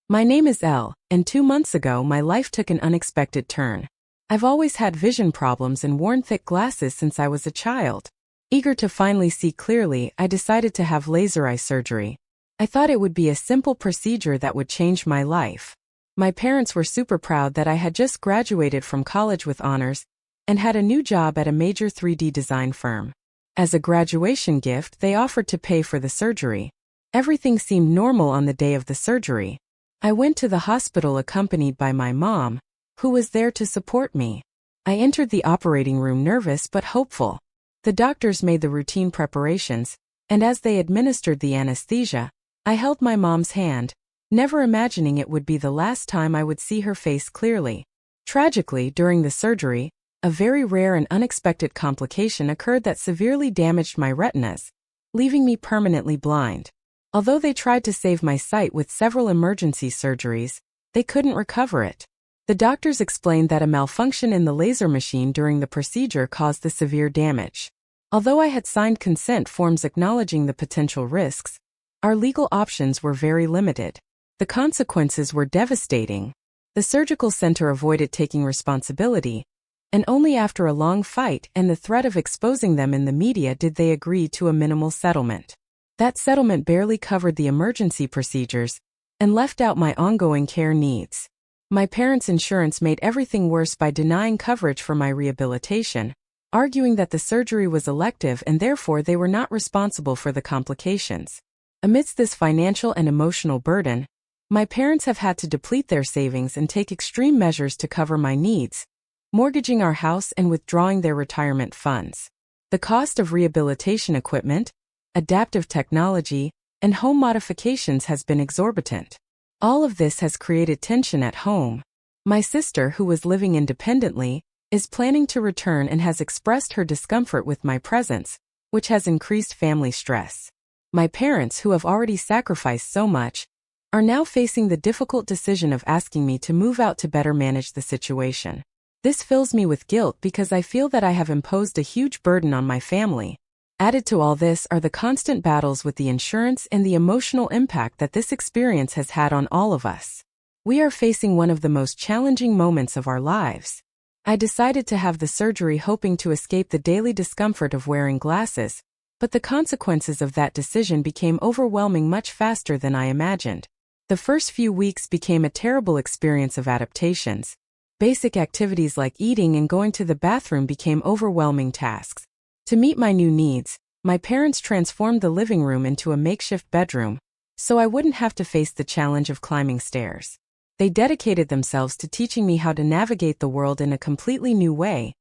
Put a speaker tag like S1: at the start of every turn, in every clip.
S1: My name is Elle, and 2 months ago my life took an unexpected turn. I've always had vision problems and worn thick glasses since I was a child. Eager to finally see clearly, I decided to have laser eye surgery. I thought it would be a simple procedure that would change my life. My parents were super proud that I had just graduated from college with honors and had a new job at a major 3D design firm. As a graduation gift, they offered to pay for the surgery. Everything seemed normal on the day of the surgery. I went to the hospital accompanied by my mom, who was there to support me. I entered the operating room nervous but hopeful. The doctors made the routine preparations, and as they administered the anesthesia, I held my mom's hand, never imagining it would be the last time I would see her face clearly. Tragically, during the surgery, a very rare and unexpected complication occurred that severely damaged my retinas, leaving me permanently blind. Although they tried to save my sight with several emergency surgeries, they couldn't recover it. The doctors explained that a malfunction in the laser machine during the procedure caused the severe damage. Although I had signed consent forms acknowledging the potential risks, our legal options were very limited. The consequences were devastating. The surgical center avoided taking responsibility, and only after a long fight and the threat of exposing them in the media did they agree to a minimal settlement. That settlement barely covered the emergency procedures and left out my ongoing care needs. My parents' insurance made everything worse by denying coverage for my rehabilitation, arguing that the surgery was elective and therefore they were not responsible for the complications. Amidst this financial and emotional burden, my parents have had to deplete their savings and take extreme measures to cover my needs, mortgaging our house and withdrawing their retirement funds. The cost of rehabilitation equipment, adaptive technology, and home modifications has been exorbitant. All of this has created tension at home. My sister, who was living independently, is planning to return and has expressed her discomfort with my presence, which has increased family stress. My parents, who have already sacrificed so much, are now facing the difficult decision of asking me to move out to better manage the situation. This fills me with guilt because I feel that I have imposed a huge burden on my family. Added to all this are the constant battles with the insurance and the emotional impact that this experience has had on all of us. We are facing one of the most challenging moments of our lives. I decided to have the surgery hoping to escape the daily discomfort of wearing glasses, but the consequences of that decision became overwhelming much faster than I imagined. The first few weeks became a terrible experience of adaptations. Basic activities like eating and going to the bathroom became overwhelming tasks. To meet my new needs, my parents transformed the living room into a makeshift bedroom, so I wouldn't have to face the challenge of climbing stairs. They dedicated themselves to teaching me how to navigate the world in a completely new way,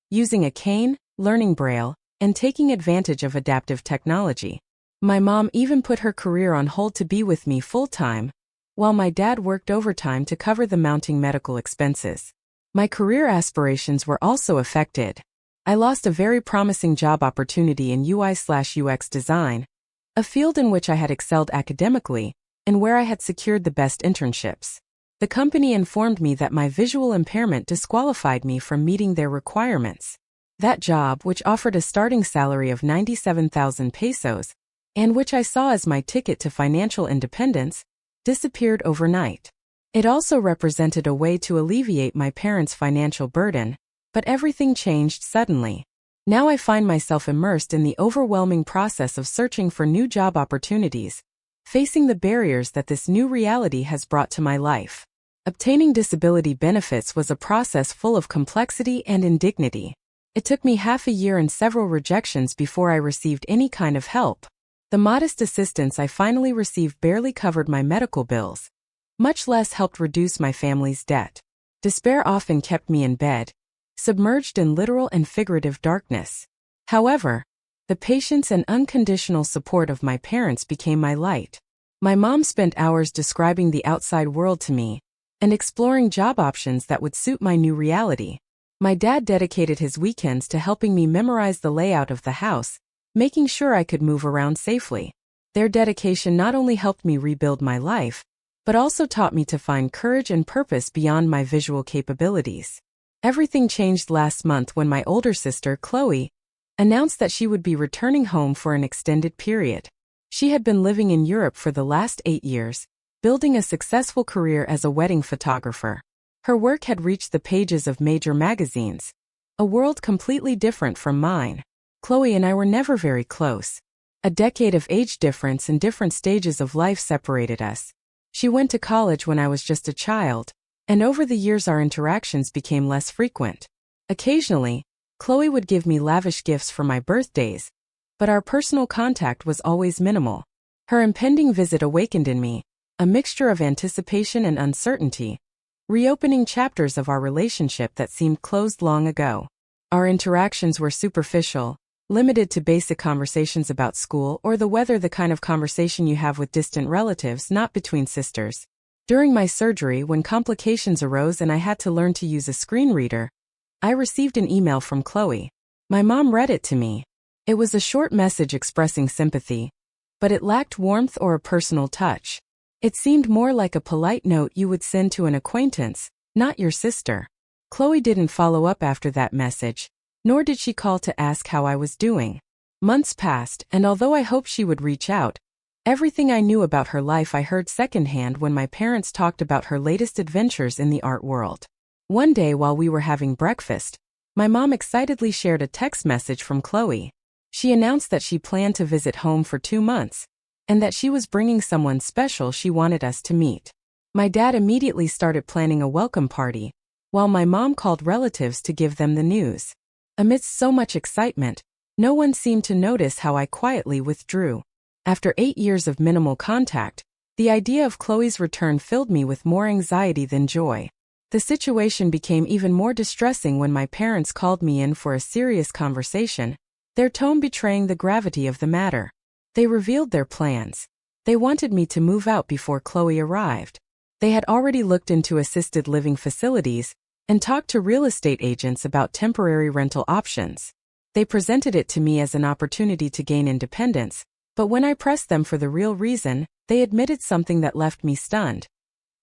S1: using a cane, learning Braille, and taking advantage of adaptive technology. My mom even put her career on hold to be with me full-time, while my dad worked overtime to cover the mounting medical expenses. My career aspirations were also affected. I lost a very promising job opportunity in UI/UX design, a field in which I had excelled academically, and where I had secured the best internships. The company informed me that my visual impairment disqualified me from meeting their requirements. That job, which offered a starting salary of 97,000 pesos, and which I saw as my ticket to financial independence, disappeared overnight. It also represented a way to alleviate my parents' financial burden, but everything changed suddenly. Now I find myself immersed in the overwhelming process of searching for new job opportunities, facing the barriers that this new reality has brought to my life. Obtaining disability benefits was a process full of complexity and indignity. It took me half a year and several rejections before I received any kind of help. The modest assistance I finally received barely covered my medical bills, much less helped reduce my family's debt. Despair often kept me in bed, submerged in literal and figurative darkness. However, the patience and unconditional support of my parents became my light. My mom spent hours describing the outside world to me and exploring job options that would suit my new reality. My dad dedicated his weekends to helping me memorize the layout of the house, making sure I could move around safely. Their dedication not only helped me rebuild my life, but also taught me to find courage and purpose beyond my visual capabilities. Everything changed last month when my older sister, Chloe, announced that she would be returning home for an extended period. She had been living in Europe for the last 8 years, building a successful career as a wedding photographer. Her work had reached the pages of major magazines, a world completely different from mine. Chloe and I were never very close. A decade of age difference and different stages of life separated us. She went to college when I was just a child, and over the years our interactions became less frequent. Occasionally, Chloe would give me lavish gifts for my birthdays, but our personal contact was always minimal. Her impending visit awakened in me a mixture of anticipation and uncertainty, reopening chapters of our relationship that seemed closed long ago. Our interactions were superficial, limited to basic conversations about school or the weather, the kind of conversation you have with distant relatives, not between sisters. During my surgery, when complications arose and I had to learn to use a screen reader, I received an email from Chloe. My mom read it to me. It was a short message expressing sympathy, but it lacked warmth or a personal touch. It seemed more like a polite note you would send to an acquaintance, not your sister. Chloe didn't follow up after that message, nor did she call to ask how I was doing. Months passed, and although I hoped she would reach out, everything I knew about her life I heard secondhand when my parents talked about her latest adventures in the art world. One day while we were having breakfast, my mom excitedly shared a text message from Chloe. She announced that she planned to visit home for 2 months, and that she was bringing someone special she wanted us to meet. My dad immediately started planning a welcome party, while my mom called relatives to give them the news. Amidst so much excitement, no one seemed to notice how I quietly withdrew. After 8 years of minimal contact, the idea of Chloe's return filled me with more anxiety than joy. The situation became even more distressing when my parents called me in for a serious conversation, their tone betraying the gravity of the matter. They revealed their plans. They wanted me to move out before Chloe arrived. They had already looked into assisted living facilities and talked to real estate agents about temporary rental options. They presented it to me as an opportunity to gain independence, but when I pressed them for the real reason, they admitted something that left me stunned.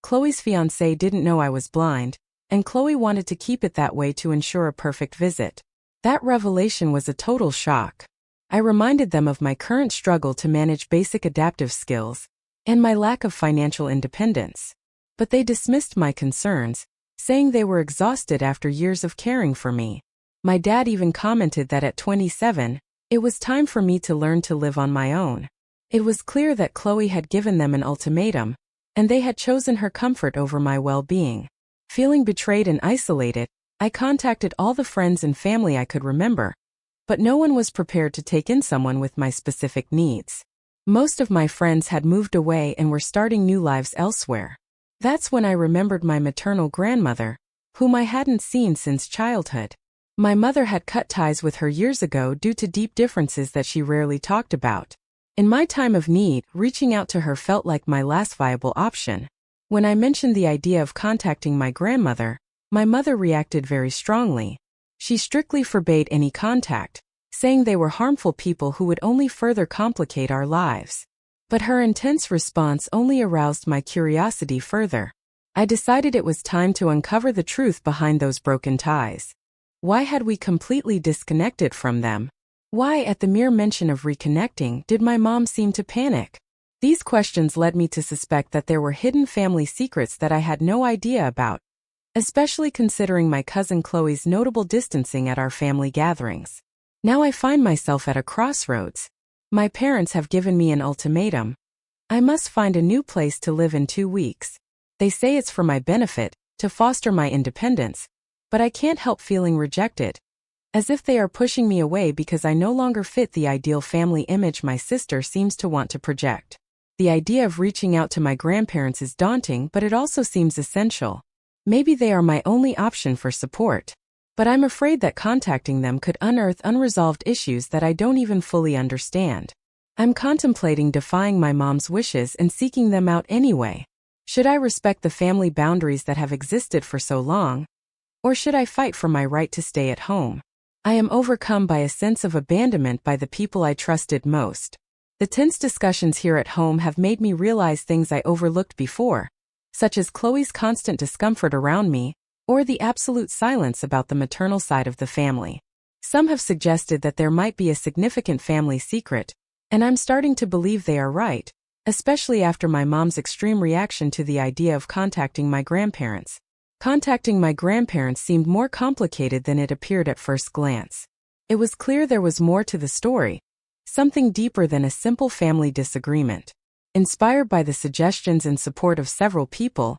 S1: Chloe's fiancé didn't know I was blind, and Chloe wanted to keep it that way to ensure a perfect visit. That revelation was a total shock. I reminded them of my current struggle to manage basic adaptive skills and my lack of financial independence. But they dismissed my concerns, saying they were exhausted after years of caring for me. My dad even commented that at 27, it was time for me to learn to live on my own. It was clear that Chloe had given them an ultimatum, and they had chosen her comfort over my well-being. Feeling betrayed and isolated, I contacted all the friends and family I could remember, but no one was prepared to take in someone with my specific needs. Most of my friends had moved away and were starting new lives elsewhere. That's when I remembered my maternal grandmother, whom I hadn't seen since childhood. My mother had cut ties with her years ago due to deep differences that she rarely talked about. In my time of need, reaching out to her felt like my last viable option. When I mentioned the idea of contacting my grandmother, my mother reacted very strongly. She strictly forbade any contact, saying they were harmful people who would only further complicate our lives. But her intense response only aroused my curiosity further. I decided it was time to uncover the truth behind those broken ties. Why had we completely disconnected from them? Why, at the mere mention of reconnecting, did my mom seem to panic? These questions led me to suspect that there were hidden family secrets that I had no idea about, especially considering my cousin Chloe's notable distancing at our family gatherings. Now I find myself at a crossroads. My parents have given me an ultimatum. I must find a new place to live in 2 weeks. They say it's for my benefit, to foster my independence, but I can't help feeling rejected, as if they are pushing me away because I no longer fit the ideal family image my sister seems to want to project. The idea of reaching out to my grandparents is daunting, but it also seems essential. Maybe they are my only option for support. But I'm afraid that contacting them could unearth unresolved issues that I don't even fully understand. I'm contemplating defying my mom's wishes and seeking them out anyway. Should I respect the family boundaries that have existed for so long? Or should I fight for my right to stay at home? I am overcome by a sense of abandonment by the people I trusted most. The tense discussions here at home have made me realize things I overlooked before, such as Chloe's constant discomfort around me, or the absolute silence about the maternal side of the family. Some have suggested that there might be a significant family secret, and I'm starting to believe they are right, especially after my mom's extreme reaction to the idea of contacting my grandparents. Contacting my grandparents seemed more complicated than it appeared at first glance. It was clear there was more to the story, something deeper than a simple family disagreement. Inspired by the suggestions and support of several people,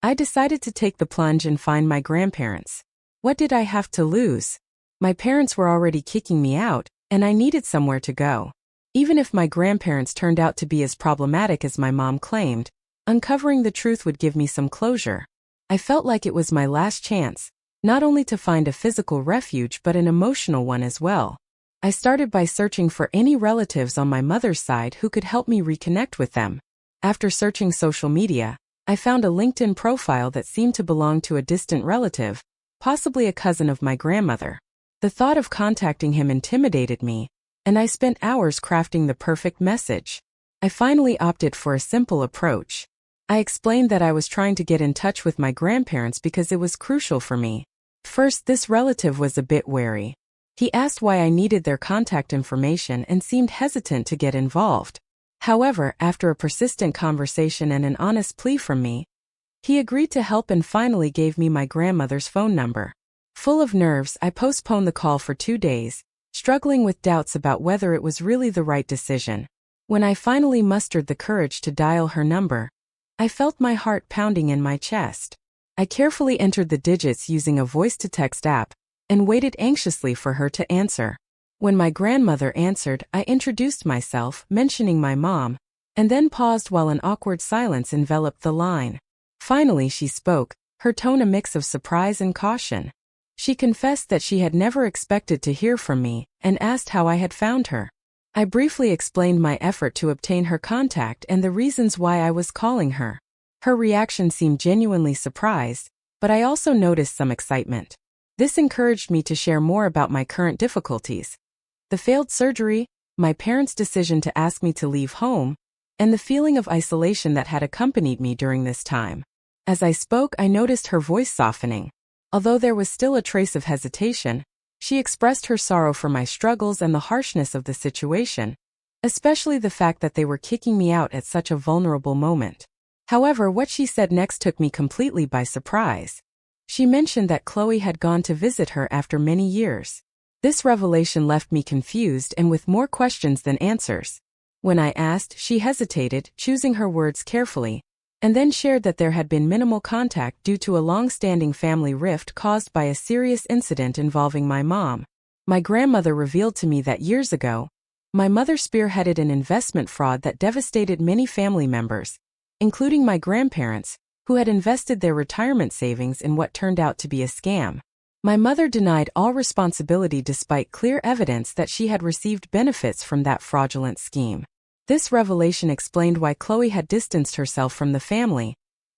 S1: I decided to take the plunge and find my grandparents. What did I have to lose? My parents were already kicking me out, and I needed somewhere to go. Even if my grandparents turned out to be as problematic as my mom claimed, uncovering the truth would give me some closure. I felt like it was my last chance, not only to find a physical refuge but an emotional one as well. I started by searching for any relatives on my mother's side who could help me reconnect with them. After searching social media, I found a LinkedIn profile that seemed to belong to a distant relative, possibly a cousin of my grandmother. The thought of contacting him intimidated me, and I spent hours crafting the perfect message. I finally opted for a simple approach. I explained that I was trying to get in touch with my grandparents because it was crucial for me. First, this relative was a bit wary. He asked why I needed their contact information and seemed hesitant to get involved. However, after a persistent conversation and an honest plea from me, he agreed to help and finally gave me my grandmother's phone number. Full of nerves, I postponed the call for 2 days, struggling with doubts about whether it was really the right decision. When I finally mustered the courage to dial her number, I felt my heart pounding in my chest. I carefully entered the digits using a voice-to-text app and waited anxiously for her to answer. When my grandmother answered, I introduced myself, mentioning my mom, and then paused while an awkward silence enveloped the line. Finally she spoke, her tone a mix of surprise and caution. She confessed that she had never expected to hear from me and asked how I had found her. I briefly explained my effort to obtain her contact and the reasons why I was calling her. Her reaction seemed genuinely surprised, but I also noticed some excitement. This encouraged me to share more about my current difficulties. The failed surgery, my parents' decision to ask me to leave home, and the feeling of isolation that had accompanied me during this time. As I spoke, I noticed her voice softening. Although there was still a trace of hesitation, she expressed her sorrow for my struggles and the harshness of the situation, especially the fact that they were kicking me out at such a vulnerable moment. However, what she said next took me completely by surprise. She mentioned that Chloe had gone to visit her after many years. This revelation left me confused and with more questions than answers. When I asked, she hesitated, choosing her words carefully, and then shared that there had been minimal contact due to a long-standing family rift caused by a serious incident involving my mom. My grandmother revealed to me that years ago, my mother spearheaded an investment fraud that devastated many family members, including my grandparents, who had invested their retirement savings in what turned out to be a scam. My mother denied all responsibility despite clear evidence that she had received benefits from that fraudulent scheme. This revelation explained why Chloe had distanced herself from the family,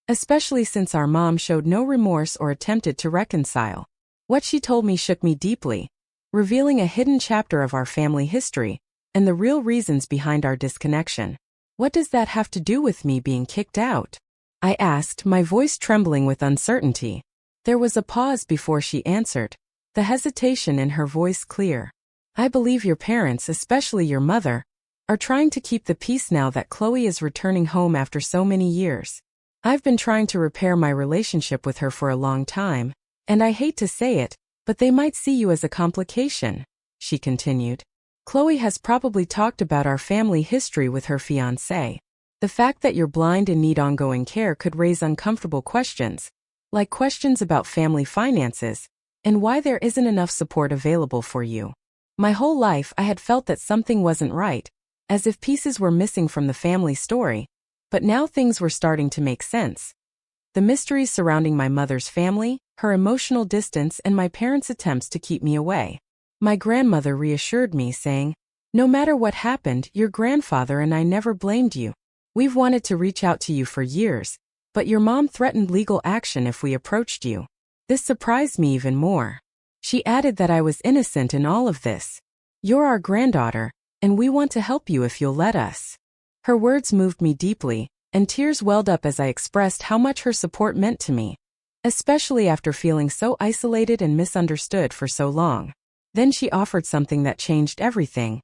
S1: especially since our mom showed no remorse or attempted to reconcile. What she told me shook me deeply, revealing a hidden chapter of our family history and the real reasons behind our disconnection. What does that have to do with me being kicked out? I asked, my voice trembling with uncertainty. There was a pause before she answered, the hesitation in her voice clear. I believe your parents, especially your mother, are trying to keep the peace now that Chloe is returning home after so many years. I've been trying to repair my relationship with her for a long time, and I hate to say it, but they might see you as a complication, she continued. Chloe has probably talked about our family history with her fiancé. The fact that you're blind and need ongoing care could raise uncomfortable questions, like questions about family finances, and why there isn't enough support available for you. My whole life I had felt that something wasn't right, as if pieces were missing from the family story, but now things were starting to make sense. The mysteries surrounding my mother's family, her emotional distance, and my parents' attempts to keep me away. My grandmother reassured me, saying, "No matter what happened, your grandfather and I never blamed you. We've wanted to reach out to you for years, but your mom threatened legal action if we approached you." This surprised me even more. She added that I was innocent in all of this. "You're our granddaughter, and we want to help you if you'll let us." Her words moved me deeply, and tears welled up as I expressed how much her support meant to me, especially after feeling so isolated and misunderstood for so long. Then she offered something that changed everything.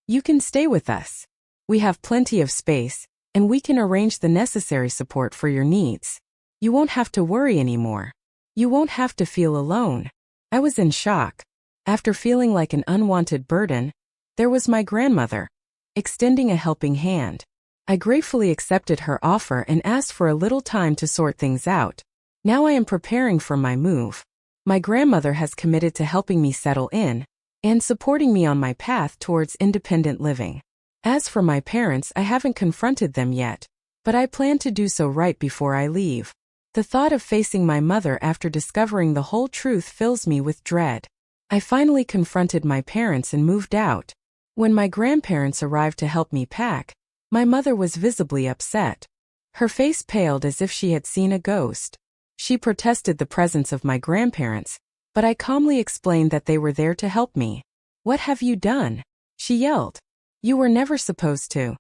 S1: "You can stay with us. We have plenty of space, and we can arrange the necessary support for your needs. You won't have to worry anymore. You won't have to feel alone." I was in shock. After feeling like an unwanted burden, there was my grandmother, extending a helping hand. I gratefully accepted her offer and asked for a little time to sort things out. Now I am preparing for my move. My grandmother has committed to helping me settle in and supporting me on my path towards independent living. As for my parents, I haven't confronted them yet, but I plan to do so right before I leave. The thought of facing my mother after discovering the whole truth fills me with dread. I finally confronted my parents and moved out. When my grandparents arrived to help me pack, my mother was visibly upset. Her face paled as if she had seen a ghost. She protested the presence of my grandparents, but I calmly explained that they were there to help me. "What have you done?" she yelled. "You were never supposed to.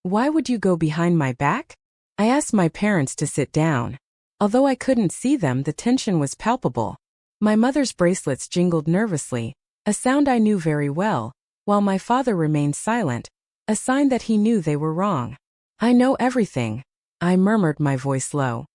S1: Why would you go behind my back?" I asked my parents to sit down. Although I couldn't see them, the tension was palpable. My mother's bracelets jingled nervously, a sound I knew very well, while my father remained silent, a sign that he knew they were wrong. "I know everything," I murmured, my voice low,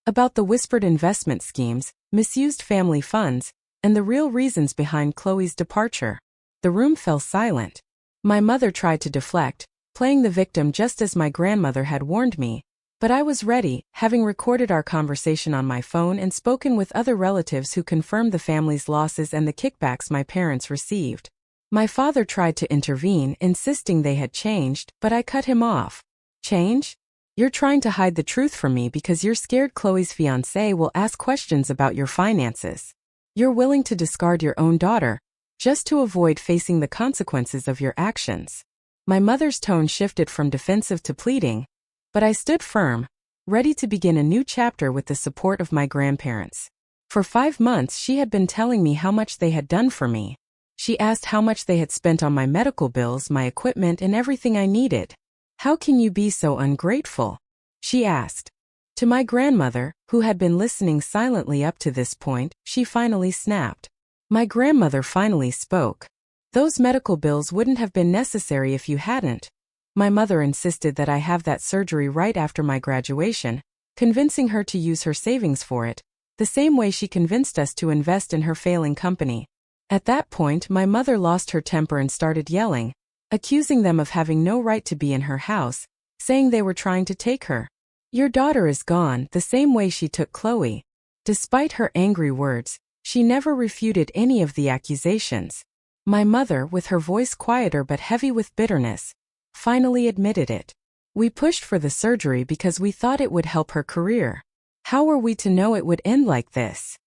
S1: "about the whispered investment schemes, misused family funds, and the real reasons behind Chloe's departure." The room fell silent. My mother tried to deflect, playing the victim just as my grandmother had warned me, but I was ready, having recorded our conversation on my phone and spoken with other relatives who confirmed the family's losses and the kickbacks my parents received. My father tried to intervene, insisting they had changed, but I cut him off. "Change? You're trying to hide the truth from me because you're scared Chloe's fiancé will ask questions about your finances. You're willing to discard your own daughter, just to avoid facing the consequences of your actions." My mother's tone shifted from defensive to pleading, but I stood firm, ready to begin a new chapter with the support of my grandparents. For 5 months she had been telling me how much they had done for me. She asked how much they had spent on my medical bills, my equipment, and everything I needed. "How can you be so ungrateful?" she asked. To my grandmother, who had been listening silently up to this point, she finally snapped. My grandmother finally spoke. "Those medical bills wouldn't have been necessary if you hadn't." My mother insisted that I have that surgery right after my graduation, convincing her to use her savings for it, the same way she convinced us to invest in her failing company. At that point, my mother lost her temper and started yelling, accusing them of having no right to be in her house, saying they were trying to take her. "Your daughter is gone, the same way she took Chloe." Despite her angry words, she never refuted any of the accusations. My mother, with her voice quieter but heavy with bitterness, finally admitted it. "We pushed for the surgery because we thought it would help her career. How were we to know it would end like this?"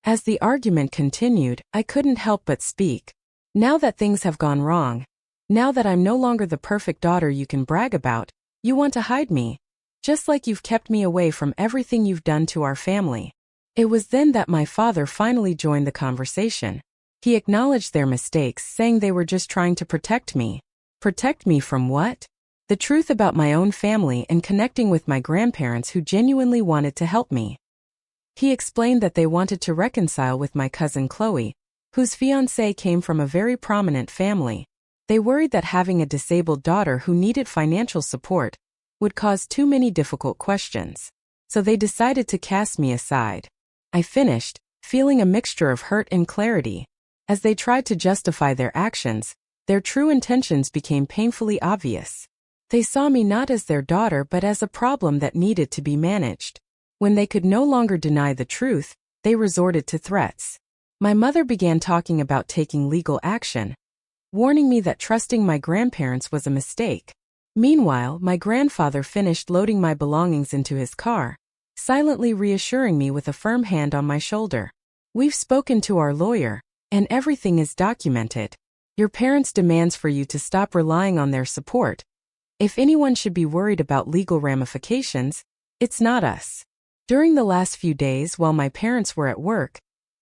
S1: As the argument continued, I couldn't help but speak. "Now that things have gone wrong, now that I'm no longer the perfect daughter you can brag about, you want to hide me, just like you've kept me away from everything you've done to our family." It was then that my father finally joined the conversation. He acknowledged their mistakes, saying they were just trying to protect me. Protect me from what? The truth about my own family and connecting with my grandparents who genuinely wanted to help me. He explained that they wanted to reconcile with my cousin Chloe, whose fiancé came from a very prominent family. They worried that having a disabled daughter who needed financial support would cause too many difficult questions. So they decided to cast me aside. I finished, feeling a mixture of hurt and clarity. As they tried to justify their actions, their true intentions became painfully obvious. They saw me not as their daughter but as a problem that needed to be managed. When they could no longer deny the truth, they resorted to threats. My mother began talking about taking legal action, warning me that trusting my grandparents was a mistake. Meanwhile, my grandfather finished loading my belongings into his car, silently reassuring me with a firm hand on my shoulder. "We've spoken to our lawyer, and everything is documented. Your parents' demands for you to stop relying on their support. If anyone should be worried about legal ramifications, it's not us." During the last few days while my parents were at work,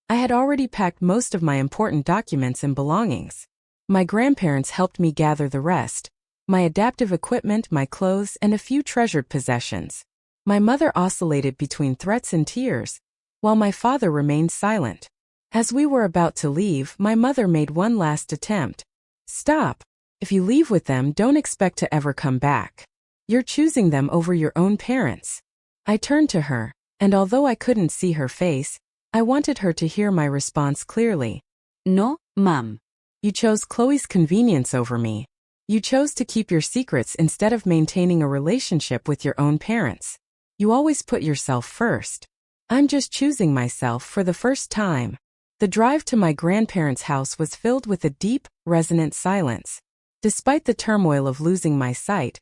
S1: I had already packed most of my important documents and belongings. My grandparents helped me gather the rest, my adaptive equipment, my clothes, and a few treasured possessions. My mother oscillated between threats and tears, while my father remained silent. As we were about to leave, my mother made one last attempt. "Stop. If you leave with them, don't expect to ever come back. You're choosing them over your own parents. I turned to her, and although I couldn't see her face, I wanted her to hear my response clearly.
S2: No, ma'am.
S1: You chose Chloe's convenience over me. You chose to keep your secrets instead of maintaining a relationship with your own parents. You always put yourself first. I'm just choosing myself for the first time. The drive to my grandparents' house was filled with a deep, resonant silence. Despite the turmoil of losing my sight,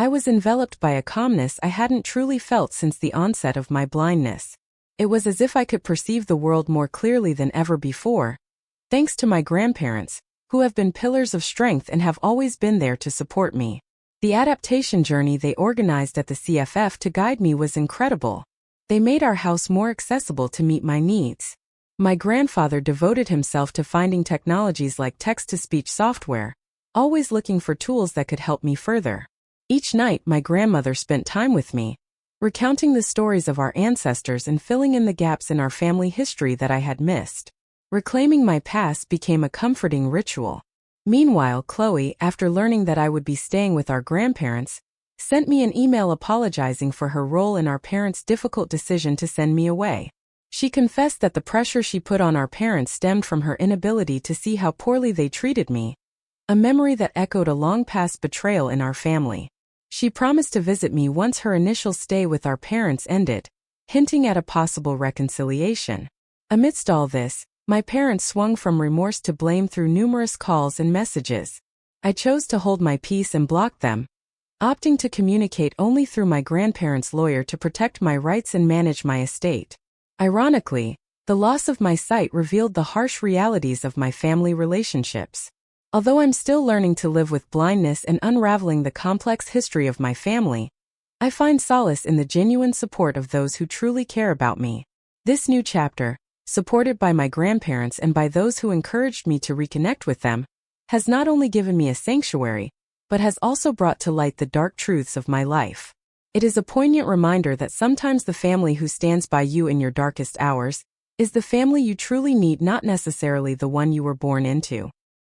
S1: I was enveloped by a calmness I hadn't truly felt since the onset of my blindness. It was as if I could perceive the world more clearly than ever before, thanks to my grandparents, who have been pillars of strength and have always been there to support me. The adaptation journey they organized at the CFF to guide me was incredible. They made our house more accessible to meet my needs. My grandfather devoted himself to finding technologies like text-to-speech software, always looking for tools that could help me further. Each night, my grandmother spent time with me, recounting the stories of our ancestors and filling in the gaps in our family history that I had missed. Reclaiming my past became a comforting ritual. Meanwhile, Chloe, after learning that I would be staying with our grandparents, sent me an email apologizing for her role in our parents' difficult decision to send me away. She confessed that the pressure she put on our parents stemmed from her inability to see how poorly they treated me, a memory that echoed a long-past betrayal in our family. She promised to visit me once her initial stay with our parents ended, hinting at a possible reconciliation. Amidst all this, my parents swung from remorse to blame through numerous calls and messages. I chose to hold my peace and block them, opting to communicate only through my grandparents' lawyer to protect my rights and manage my estate. Ironically, the loss of my sight revealed the harsh realities of my family relationships. Although I'm still learning to live with blindness and unraveling the complex history of my family, I find solace in the genuine support of those who truly care about me. This new chapter, supported by my grandparents and by those who encouraged me to reconnect with them, has not only given me a sanctuary, but has also brought to light the dark truths of my life. It is a poignant reminder that sometimes the family who stands by you in your darkest hours is the family you truly need, not necessarily the one you were born into.